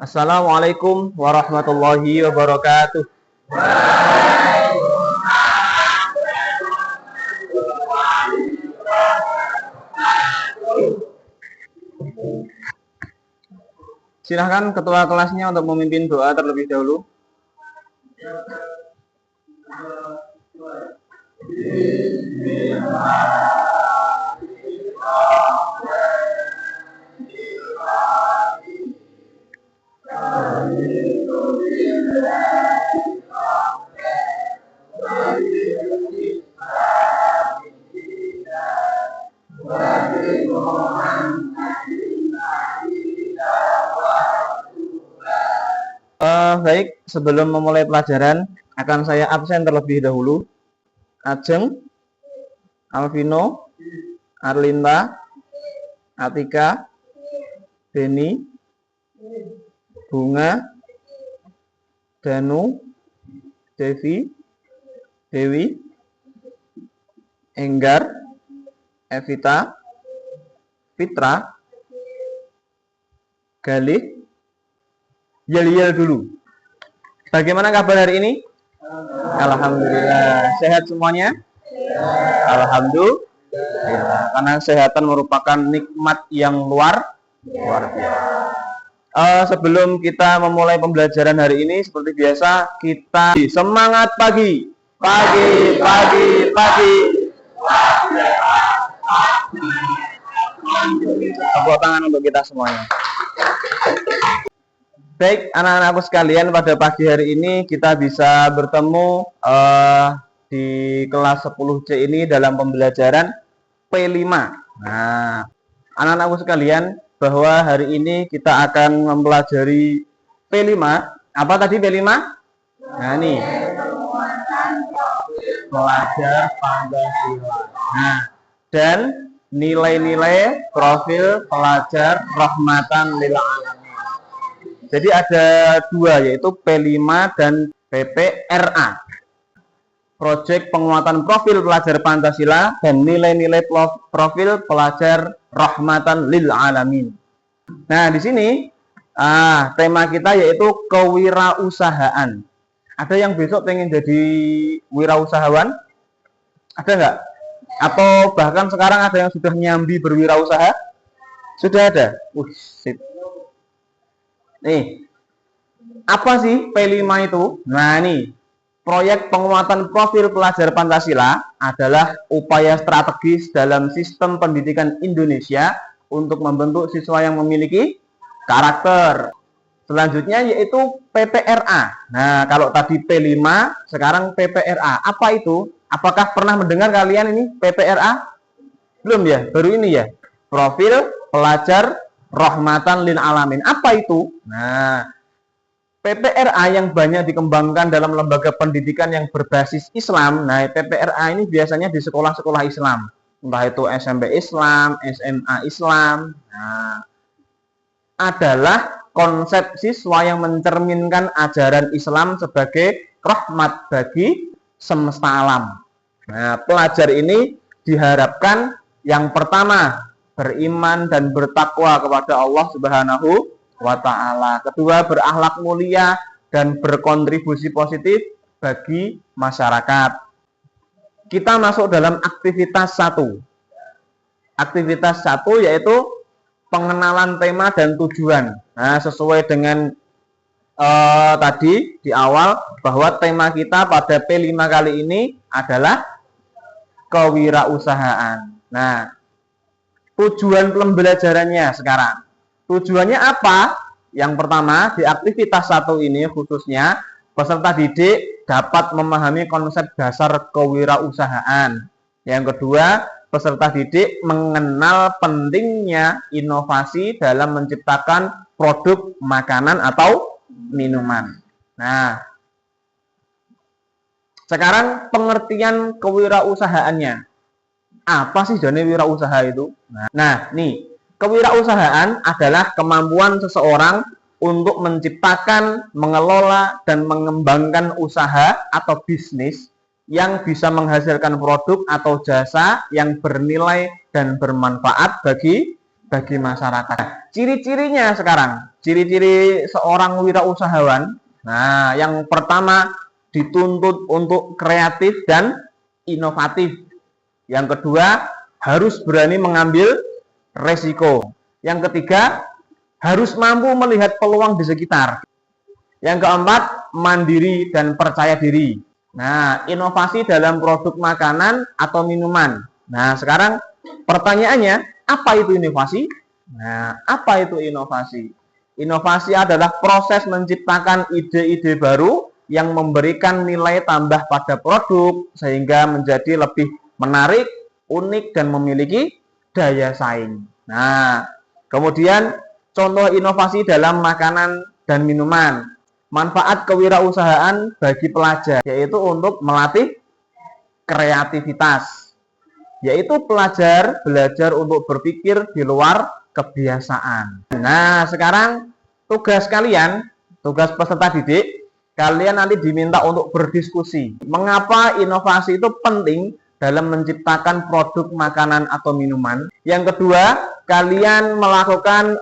Assalamualaikum warahmatullahi wabarakatuh. Silahkan ketua kelasnya untuk memimpin doa terlebih dahulu. Baik, sebelum memulai pelajaran akan saya absen terlebih dahulu. Ajeng, Alvino, Arlinda, Atika, Beni, Bunga, Danu, Devi, Dewi, Enggar, Evita, Fitra, Galih, Yel dulu. Bagaimana kabar hari ini? Alhamdulillah. Sehat semuanya? Alhamdulillah. Karena kesehatan merupakan nikmat yang luar biasa. Sebelum kita memulai pembelajaran hari ini, seperti biasa kita semangat pagi. Tepuk tangan untuk kita semuanya. Baik, anak-anakku sekalian, pada pagi hari ini kita bisa bertemu di kelas 10C ini dalam pembelajaran P5. Nah, anak-anakku sekalian, bahwa hari ini kita akan mempelajari P5. Apa tadi P5? Nah, ini pelajar Pancasila. Nah, dan nilai-nilai profil pelajar rahmatan lil alamin. Jadi ada dua, yaitu P5 dan PPRA. Proyek penguatan profil pelajar Pancasila dan nilai-nilai profil pelajar rahmatan lil alamin. Nah, di sini tema kita yaitu kewirausahaan. Ada yang besok pengen jadi wirausahawan? Ada nggak? Atau bahkan sekarang ada yang sudah nyambi berwirausaha? Sudah ada? Sip. Nih, apa sih P5 itu? Nah, ini proyek penguatan profil pelajar Pancasila adalah upaya strategis dalam sistem pendidikan Indonesia untuk membentuk siswa yang memiliki karakter. Selanjutnya yaitu PPRA. Nah, kalau tadi P5, sekarang PPRA. Apa itu? Apakah pernah mendengar kalian ini PPRA? Belum ya? Baru ini ya? Profil pelajar rahmatan lil alamin. Apa itu? Nah, PPRA yang banyak dikembangkan dalam lembaga pendidikan yang berbasis Islam. Nah, PPRA ini biasanya di sekolah-sekolah Islam. Entah itu SMP Islam, SMA Islam. Nah, adalah konsep siswa yang mencerminkan ajaran Islam sebagai rahmat bagi semesta alam. Nah, pelajar ini diharapkan yang pertama beriman dan bertakwa kepada Allah Subhanahu wa ta'ala. Kedua, berakhlak mulia dan berkontribusi positif bagi masyarakat. Kita masuk dalam aktivitas 1. Aktivitas 1 yaitu pengenalan tema dan tujuan. Nah, sesuai dengan tadi di awal bahwa tema kita pada P5 kali ini adalah kewirausahaan. Nah, tujuan pembelajarannya sekarang. Tujuannya apa? Yang pertama, di aktivitas 1 ini khususnya, peserta didik dapat memahami konsep dasar kewirausahaan. Yang kedua, peserta didik mengenal pentingnya inovasi dalam menciptakan produk makanan atau minuman. Nah, sekarang pengertian kewirausahaannya. Apa sih jane wirausaha itu? Nah, nih, kewirausahaan adalah kemampuan seseorang untuk menciptakan, mengelola, dan mengembangkan usaha atau bisnis yang bisa menghasilkan produk atau jasa yang bernilai dan bermanfaat bagi bagi masyarakat. Ciri-cirinya sekarang, ciri-ciri seorang wirausahawan. Nah, yang pertama dituntut untuk kreatif dan inovatif. Yang kedua, harus berani mengambil resiko. Yang ketiga, harus mampu melihat peluang di sekitar. Yang keempat, mandiri dan percaya diri. Nah, inovasi dalam produk makanan atau minuman. Nah, sekarang pertanyaannya, apa itu inovasi? Nah, apa itu inovasi? Inovasi adalah proses menciptakan ide-ide baru yang memberikan nilai tambah pada produk sehingga menjadi lebih menarik, unik, dan memiliki daya saing. Nah, kemudian contoh inovasi dalam makanan dan minuman. Manfaat kewirausahaan bagi pelajar, yaitu untuk melatih kreativitas, yaitu pelajar belajar untuk berpikir di luar kebiasaan. Nah, sekarang tugas kalian, tugas peserta didik, kalian nanti diminta untuk berdiskusi. Mengapa inovasi itu penting dalam menciptakan produk makanan atau minuman? Yang kedua, kalian melakukan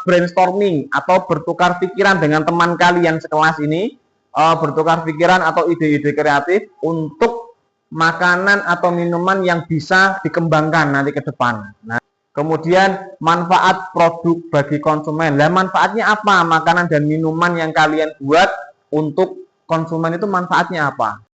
brainstorming atau bertukar pikiran dengan teman kalian sekelas ini, bertukar pikiran atau ide-ide kreatif untuk makanan atau minuman yang bisa dikembangkan nanti ke depan. Nah, kemudian manfaat produk bagi konsumen. Lah, manfaatnya apa? Makanan dan minuman yang kalian buat untuk konsumen itu manfaatnya apa?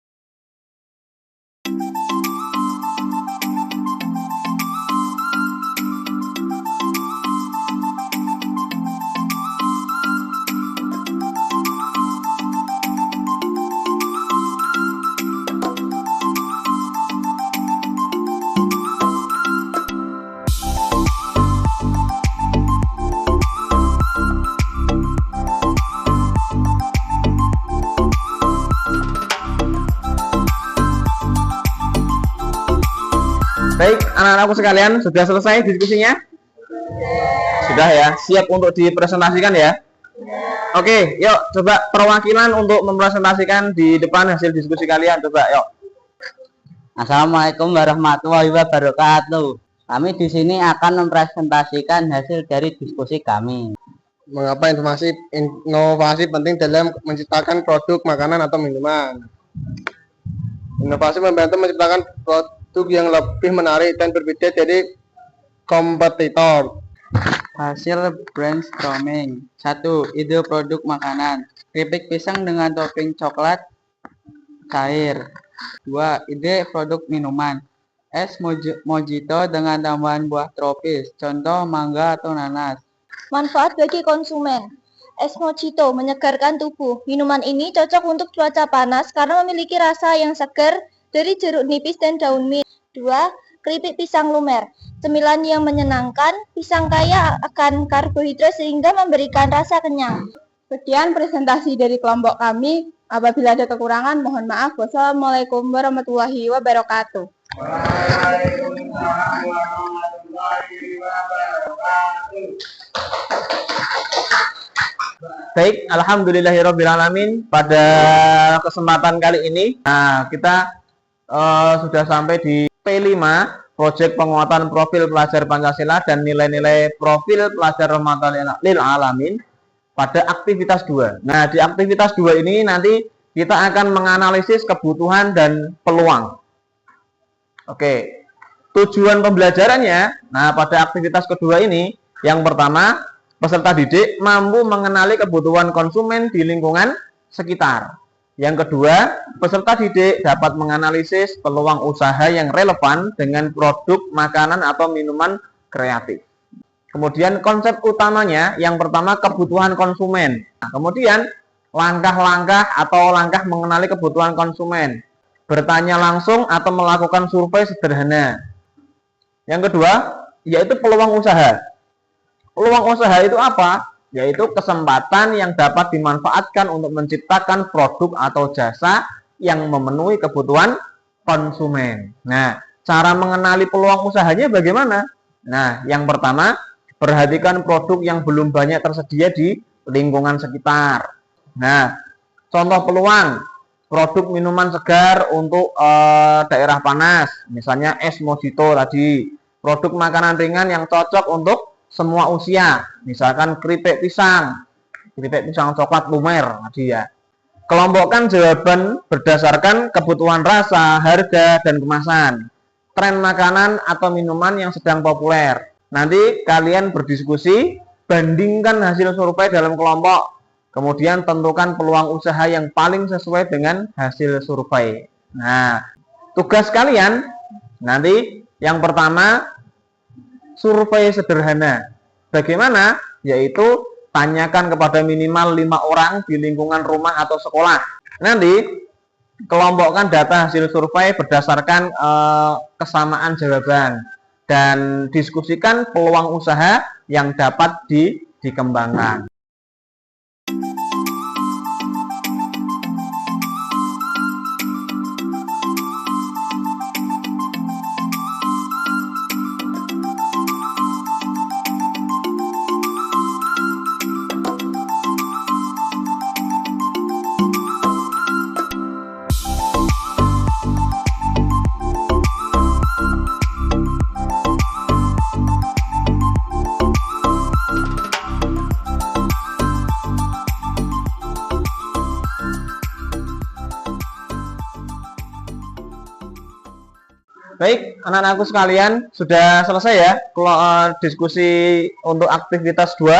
Baik, anak-anakku sekalian, sudah selesai diskusinya? Sudah ya, siap untuk dipresentasikan ya? Oke, yuk coba perwakilan untuk mempresentasikan di depan hasil diskusi kalian, coba yuk. Assalamualaikum warahmatullahi wabarakatuh. Kami di sini akan mempresentasikan hasil dari diskusi kami. Mengapa inovasi penting dalam menciptakan produk makanan atau minuman? Inovasi membantu menciptakan produk yang lebih menarik dan berbeda dari kompetitor. Hasil brainstorming. 1. Ide produk makanan. Keripik pisang dengan topping coklat cair. 2. Ide produk minuman. Es mojito dengan tambahan buah tropis, contoh mangga atau nanas. Manfaat bagi konsumen. Es mojito menyegarkan tubuh. Minuman ini cocok untuk cuaca panas karena memiliki rasa yang segar dari jeruk nipis dan daun mint. 2. Keripik pisang lumer. Cemilan yang menyenangkan, pisang kaya akan karbohidrat sehingga memberikan rasa kenyang. Sekian presentasi dari kelompok kami. Apabila ada kekurangan, mohon maaf. Wassalamualaikum warahmatullahi wabarakatuh. Waalaikumsalam warahmatullahi wabarakatuh. Baik, alhamdulillahirrabbilalamin. Pada kesempatan kali ini, kita sudah sampai di P5, proyek penguatan profil pelajar Pancasila dan nilai-nilai profil pelajar Rahmatan lil Alamin pada aktivitas 2. Nah, di aktivitas 2 ini nanti kita akan menganalisis kebutuhan dan peluang. Oke, tujuan pembelajarannya, nah pada aktivitas kedua ini, yang pertama, peserta didik mampu mengenali kebutuhan konsumen di lingkungan sekitar. Yang kedua, peserta didik dapat menganalisis peluang usaha yang relevan dengan produk makanan atau minuman kreatif. Kemudian konsep utamanya, yang pertama kebutuhan konsumen. Nah, kemudian langkah-langkah atau langkah mengenali kebutuhan konsumen. Bertanya langsung atau melakukan survei sederhana. Yang kedua, yaitu peluang usaha. Peluang usaha itu apa? Yaitu kesempatan yang dapat dimanfaatkan untuk menciptakan produk atau jasa yang memenuhi kebutuhan konsumen. Nah, cara mengenali peluang usahanya bagaimana? Nah, yang pertama, perhatikan produk yang belum banyak tersedia di lingkungan sekitar. Nah, contoh peluang, produk minuman segar untuk daerah panas, misalnya es mojito tadi. Produk makanan ringan yang cocok untuk semua usia. Misalkan keripik pisang coklat lumer tadi ya. Kelompokkan jawaban berdasarkan kebutuhan rasa, harga, dan kemasan. Tren makanan atau minuman yang sedang populer. Nanti kalian berdiskusi, bandingkan hasil survei dalam kelompok. Kemudian tentukan peluang usaha yang paling sesuai dengan hasil survei. Nah, tugas kalian nanti yang pertama survei sederhana. Bagaimana? Yaitu tanyakan kepada minimal 5 orang di lingkungan rumah atau sekolah. Nanti kelompokkan data hasil survei berdasarkan kesamaan jawaban dan diskusikan peluang usaha yang dapat dikembangkan. Baik, anak-anakku sekalian, sudah selesai ya diskusi untuk aktivitas 2?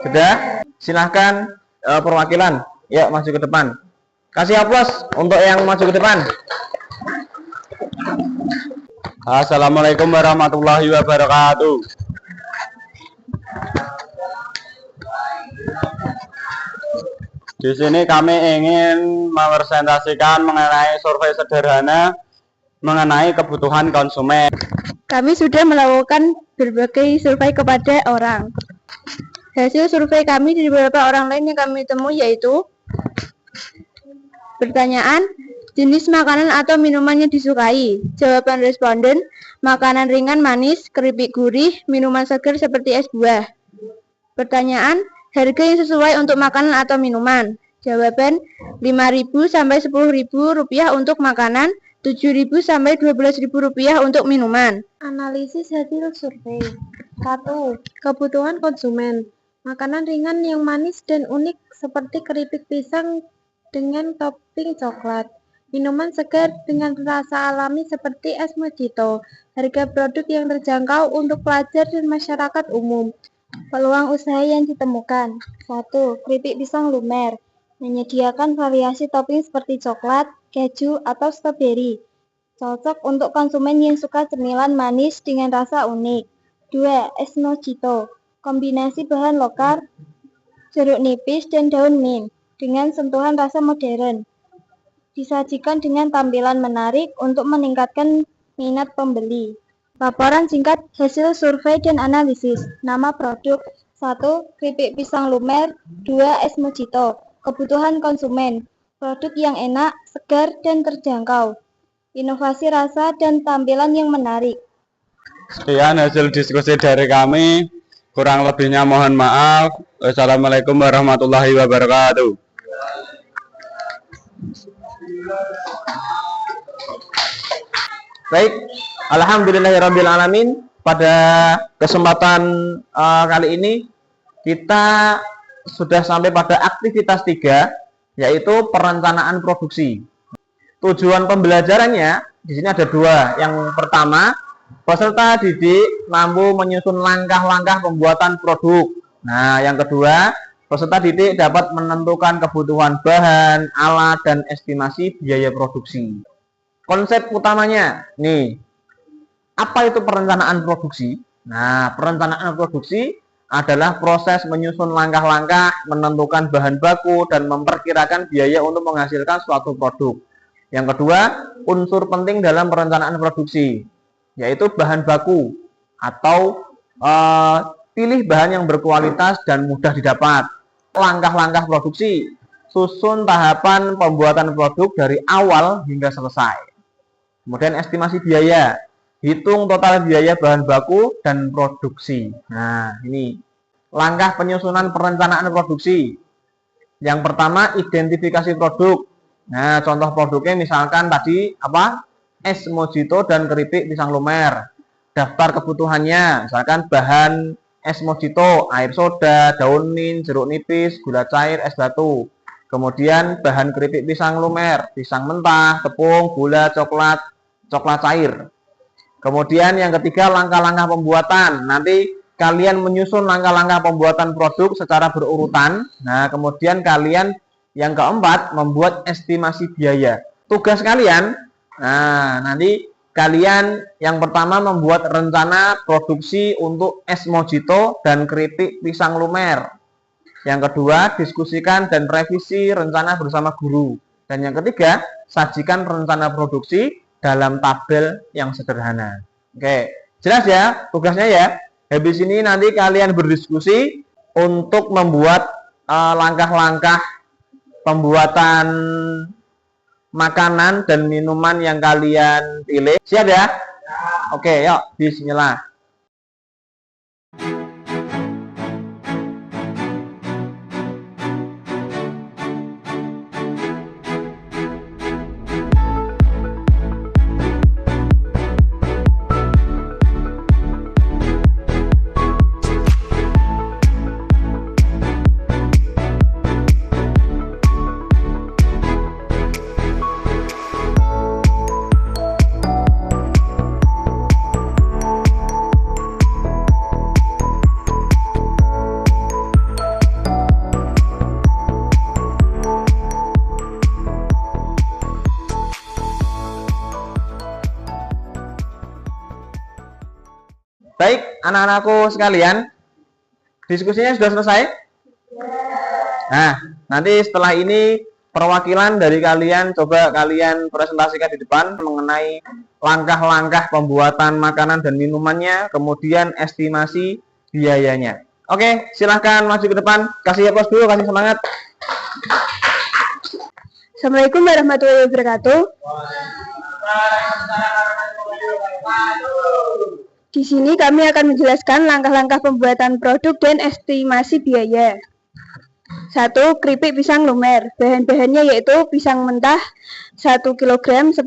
Sudah? Silahkan perwakilan, ya maju ke depan. Kasih aplaus untuk yang maju ke depan. Assalamualaikum warahmatullahi wabarakatuh. Di sini kami ingin mepresentasikan mengenai survei sederhana mengenai kebutuhan konsumen. Kami sudah melakukan berbagai survei kepada orang. Hasil survei kami dari beberapa orang lain yang kami temui yaitu pertanyaan, jenis makanan atau minuman yang disukai. Jawaban responden, makanan ringan manis, keripik gurih, minuman segar seperti es buah. Pertanyaan, harga yang sesuai untuk makanan atau minuman. Jawaban, 5.000 sampai 10.000 rupiah untuk makanan, 7.000 sampai 12.000 rupiah untuk minuman. Analisis hasil survei. 1. Kebutuhan konsumen. Makanan ringan yang manis dan unik seperti keripik pisang dengan topping coklat. Minuman segar dengan rasa alami seperti es mojito. Harga produk yang terjangkau untuk pelajar dan masyarakat umum. Peluang usaha yang ditemukan. 1. Keripik pisang lumer. Menyediakan variasi topping seperti coklat, keju, atau stroberi. Cocok untuk konsumen yang suka cemilan manis dengan rasa unik. 2. Es mojito. Kombinasi bahan lokal, jeruk nipis, dan daun mint dengan sentuhan rasa modern. Disajikan dengan tampilan menarik untuk meningkatkan minat pembeli. Laporan singkat hasil survei dan analisis. Nama produk. 1. Keripik pisang lumer. 2. Es mojito. Kebutuhan konsumen. Produk yang enak, segar, dan terjangkau. Inovasi rasa dan tampilan yang menarik. Sekian hasil diskusi dari kami. Kurang lebihnya mohon maaf. Wassalamualaikum warahmatullahi wabarakatuh. Baik, alhamdulillahirrabbilalamin. Pada kesempatan kali ini kita sudah sampai pada aktivitas 3, yaitu perencanaan produksi. Tujuan pembelajarannya di sini ada 2. Yang pertama, peserta didik mampu menyusun langkah-langkah pembuatan produk. Nah, yang kedua, peserta didik dapat menentukan kebutuhan bahan, alat, dan estimasi biaya produksi. Konsep utamanya, nih, apa itu perencanaan produksi? Nah, perencanaan produksi adalah proses menyusun langkah-langkah, menentukan bahan baku, dan memperkirakan biaya untuk menghasilkan suatu produk. Yang kedua, unsur penting dalam perencanaan produksi, yaitu bahan baku atau pilih bahan yang berkualitas dan mudah didapat. Langkah-langkah produksi, susun tahapan pembuatan produk dari awal hingga selesai. Kemudian estimasi biaya, hitung total biaya bahan baku dan produksi. Nah, ini langkah penyusunan perencanaan produksi. Yang pertama, identifikasi produk. Nah, contoh produknya misalkan tadi apa? Es mojito dan keripik pisang lumer. daftar kebutuhannya, misalkan bahan es mojito, air soda, daun mint, jeruk nipis, gula cair, es batu. Kemudian bahan keripik pisang lumer, pisang mentah, tepung, gula, coklat, coklat cair. Kemudian yang ketiga, langkah-langkah pembuatan. Nanti kalian menyusun langkah-langkah pembuatan produk secara berurutan. Nah, kemudian kalian yang keempat, membuat estimasi biaya. Tugas kalian, nah nanti kalian yang pertama membuat rencana produksi untuk es mojito dan keripik pisang lumer. Yang kedua, diskusikan dan revisi rencana bersama guru. Dan yang ketiga, sajikan rencana produksi dalam tabel yang sederhana. Oke, jelas ya tugasnya ya. Habis ini nanti kalian berdiskusi untuk membuat langkah-langkah pembuatan makanan dan minuman yang kalian pilih. Siap ya? Oke, yuk, bismillah. Baik, anak-anakku sekalian, diskusinya sudah selesai? Nah, nanti setelah ini perwakilan dari kalian, coba kalian presentasikan di depan mengenai langkah-langkah pembuatan makanan dan minumannya, kemudian estimasi biayanya. Oke, silahkan maju ke depan, kasih aplaus dulu, kasih semangat. Assalamualaikum warahmatullahi wabarakatuh. Di sini kami akan menjelaskan langkah-langkah pembuatan produk dan estimasi biaya. 1. Keripik pisang lumer. Bahan-bahannya yaitu pisang mentah 1 kg 10.000,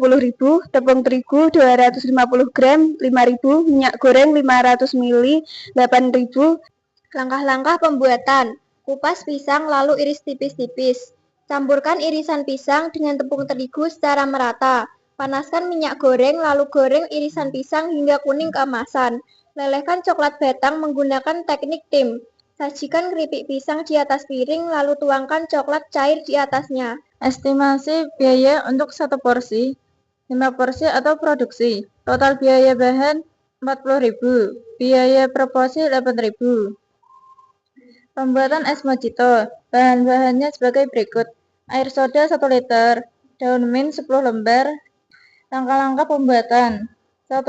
tepung terigu 250 gram 5.000, minyak goreng 500 ml 8.000. Langkah-langkah pembuatan. Kupas pisang lalu iris tipis-tipis. Campurkan irisan pisang dengan tepung terigu secara merata. Panaskan minyak goreng lalu goreng irisan pisang hingga kuning keemasan. Lelehkan coklat batang menggunakan teknik tim. Sajikan keripik pisang di atas piring lalu tuangkan coklat cair di atasnya. Estimasi biaya untuk 1 porsi, 5 porsi atau produksi. Total biaya bahan 40.000, biaya per porsi 8.000. Pembuatan es mojito. Bahan-bahannya sebagai berikut. Air soda 1 liter, daun mint 10 lembar. Langkah-langkah pembuatan. 1.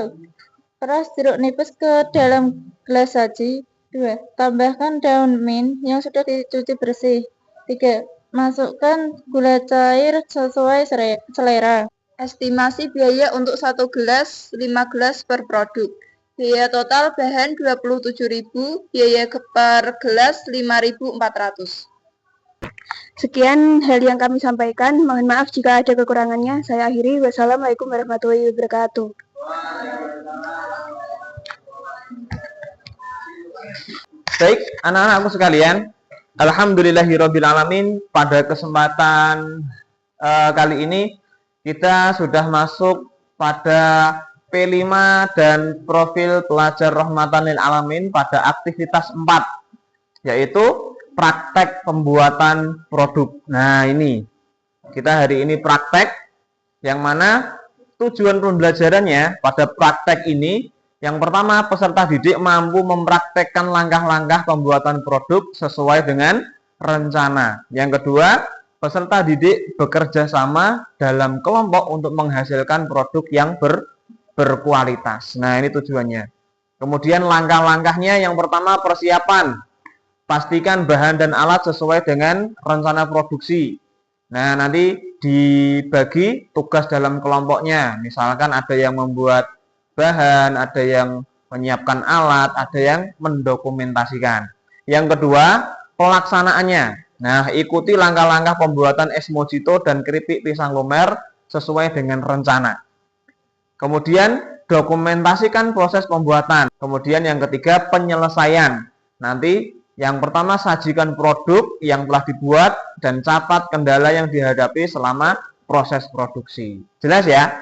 Peras jeruk nipis ke dalam gelas saji. 2. Tambahkan daun mint yang sudah dicuci bersih. 3. Masukkan gula cair sesuai selera. Estimasi biaya untuk 1 gelas, 5 gelas per produk. Biaya total bahan 27.000, biaya per gelas 5.400. Sekian hal yang kami sampaikan. Mohon maaf jika ada kekurangannya. Saya akhiri. Wassalamualaikum warahmatullahi wabarakatuh. Baik, anak-anakku sekalian, alhamdulillahirobbilalamin. Pada kesempatan kali ini kita sudah masuk pada P5 dan profil pelajar rahmatan lil alamin pada aktivitas 4, yaitu praktek pembuatan produk. Nah, ini kita hari ini praktek, yang mana tujuan pembelajarannya pada praktek ini, yang pertama, peserta didik mampu mempraktekkan langkah-langkah pembuatan produk sesuai dengan rencana. Yang kedua, peserta didik bekerja sama dalam kelompok untuk menghasilkan produk yang berkualitas. Nah, ini tujuannya. Kemudian langkah-langkahnya, yang pertama, persiapan. Pastikan bahan dan alat sesuai dengan rencana produksi. Nah, nanti dibagi tugas dalam kelompoknya. Misalkan ada yang membuat bahan, ada yang menyiapkan alat, ada yang mendokumentasikan. Yang kedua, pelaksanaannya. Nah, ikuti langkah-langkah pembuatan es mojito dan keripik pisang lumer sesuai dengan rencana. Kemudian, dokumentasikan proses pembuatan. Kemudian yang ketiga, penyelesaian. Nanti yang pertama, sajikan produk yang telah dibuat dan catat kendala yang dihadapi selama proses produksi. Jelas ya?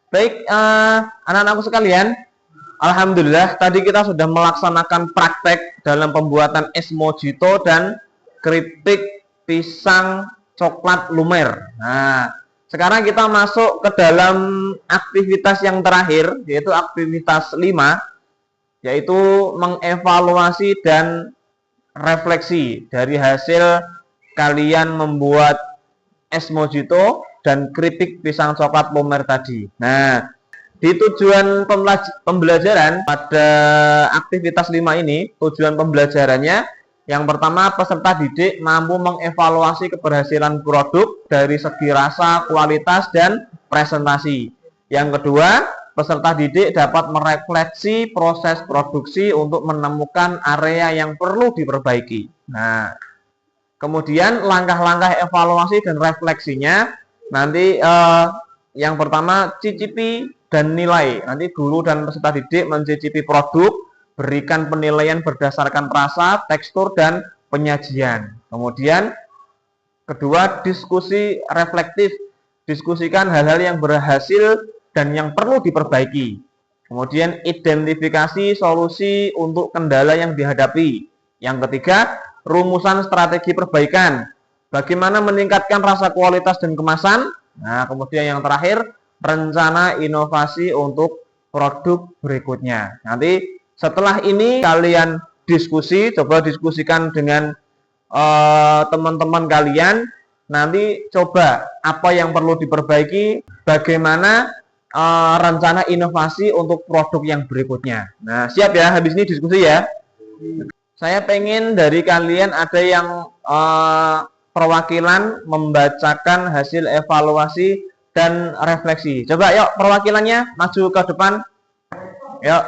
Baik, anak-anakku sekalian, alhamdulillah tadi kita sudah melaksanakan praktek dalam pembuatan es mojito dan keripik pisang coklat lumer. Nah, sekarang kita masuk ke dalam aktivitas yang terakhir, yaitu aktivitas 5, yaitu mengevaluasi dan refleksi dari hasil kalian membuat es mojito dan keripik pisang coklat lumer tadi. Nah, di tujuan pembelajaran pada aktivitas 5 ini, tujuan pembelajarannya yang pertama, peserta didik mampu mengevaluasi keberhasilan produk dari segi rasa, kualitas, dan presentasi. Yang kedua, peserta didik dapat merefleksi proses produksi untuk menemukan area yang perlu diperbaiki. Nah, kemudian langkah-langkah evaluasi dan refleksinya, nanti yang pertama, cicipi dan nilai. Nanti guru dan peserta didik mencicipi produk, berikan penilaian berdasarkan rasa, tekstur, dan penyajian. Kemudian, kedua, diskusi reflektif. Diskusikan hal-hal yang berhasil dan yang perlu diperbaiki. Kemudian, identifikasi solusi untuk kendala yang dihadapi. Yang ketiga, rumusan strategi perbaikan. Bagaimana meningkatkan rasa, kualitas, dan kemasan. Nah, kemudian yang terakhir, rencana inovasi untuk produk berikutnya. Nanti setelah ini kalian diskusi, coba diskusikan dengan teman-teman kalian. Nanti coba apa yang perlu diperbaiki, bagaimana rencana inovasi untuk produk yang berikutnya. Nah, siap ya, habis ini diskusi ya. Saya pengen dari kalian ada yang perwakilan membacakan hasil evaluasi dan refleksi. Coba yuk perwakilannya maju ke depan. Yuk.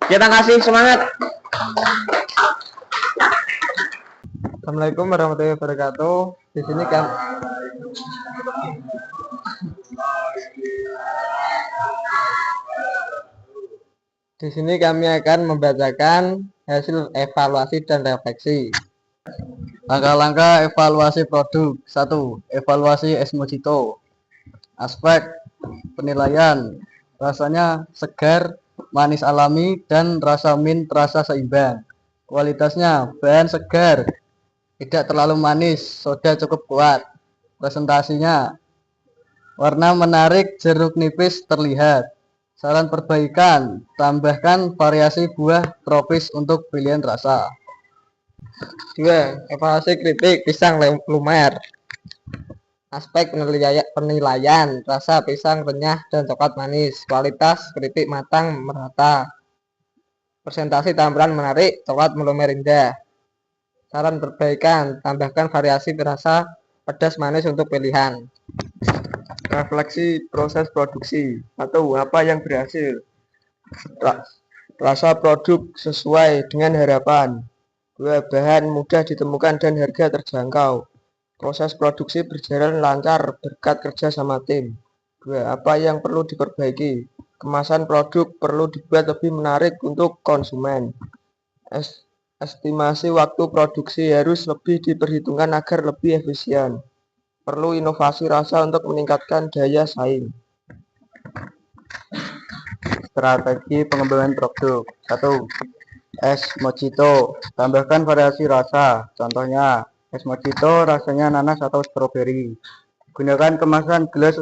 Kita kasih semangat. Assalamualaikum warahmatullahi wabarakatuh. Di sini kami akan membacakan hasil evaluasi dan refleksi. Langkah-langkah evaluasi produk. 1. Evaluasi es mojito. Aspek penilaian. Rasanya segar, manis alami, dan rasa mint terasa seimbang. Kualitasnya, bahan segar, tidak terlalu manis, soda cukup kuat. Presentasinya, warna menarik, jeruk nipis terlihat. Saran perbaikan, tambahkan variasi buah tropis untuk pilihan rasa. 2. Evaluasi keripik pisang lumer. Aspek penilaian, rasa pisang renyah dan coklat manis, kualitas keripik matang merata, presentasi tampilan menarik, coklat melumer indah. Saran perbaikan, tambahkan variasi rasa pedas manis untuk pilihan. Refleksi proses produksi. 1. Apa yang berhasil? Rasa produk sesuai dengan harapan. 2. Bahan mudah ditemukan dan harga terjangkau. Proses produksi berjalan lancar berkat kerja sama tim. 2. Apa yang perlu diperbaiki? Kemasan produk perlu dibuat lebih menarik untuk konsumen. Estimasi waktu produksi harus lebih diperhitungkan agar lebih efisien. Perlu inovasi rasa untuk meningkatkan daya saing. Strategi pengembangan produk. 1. Es mojito. Tambahkan variasi rasa. Contohnya, es mojito rasanya nanas atau stroberi. Gunakan kemasan gelas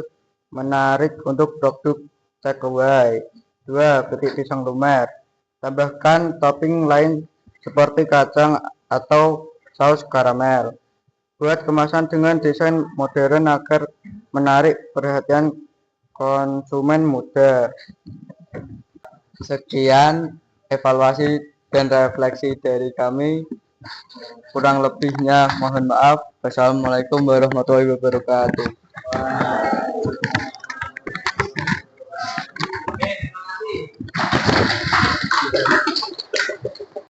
menarik untuk produk takeaway. 2. Keripik pisang lumer. Tambahkan topping lain seperti kacang atau saus karamel. Buat kemasan dengan desain modern agar menarik perhatian konsumen muda. Sekian evaluasi dan refleksi dari kami. Kurang lebihnya mohon maaf. Wassalamualaikum warahmatullahi wabarakatuh.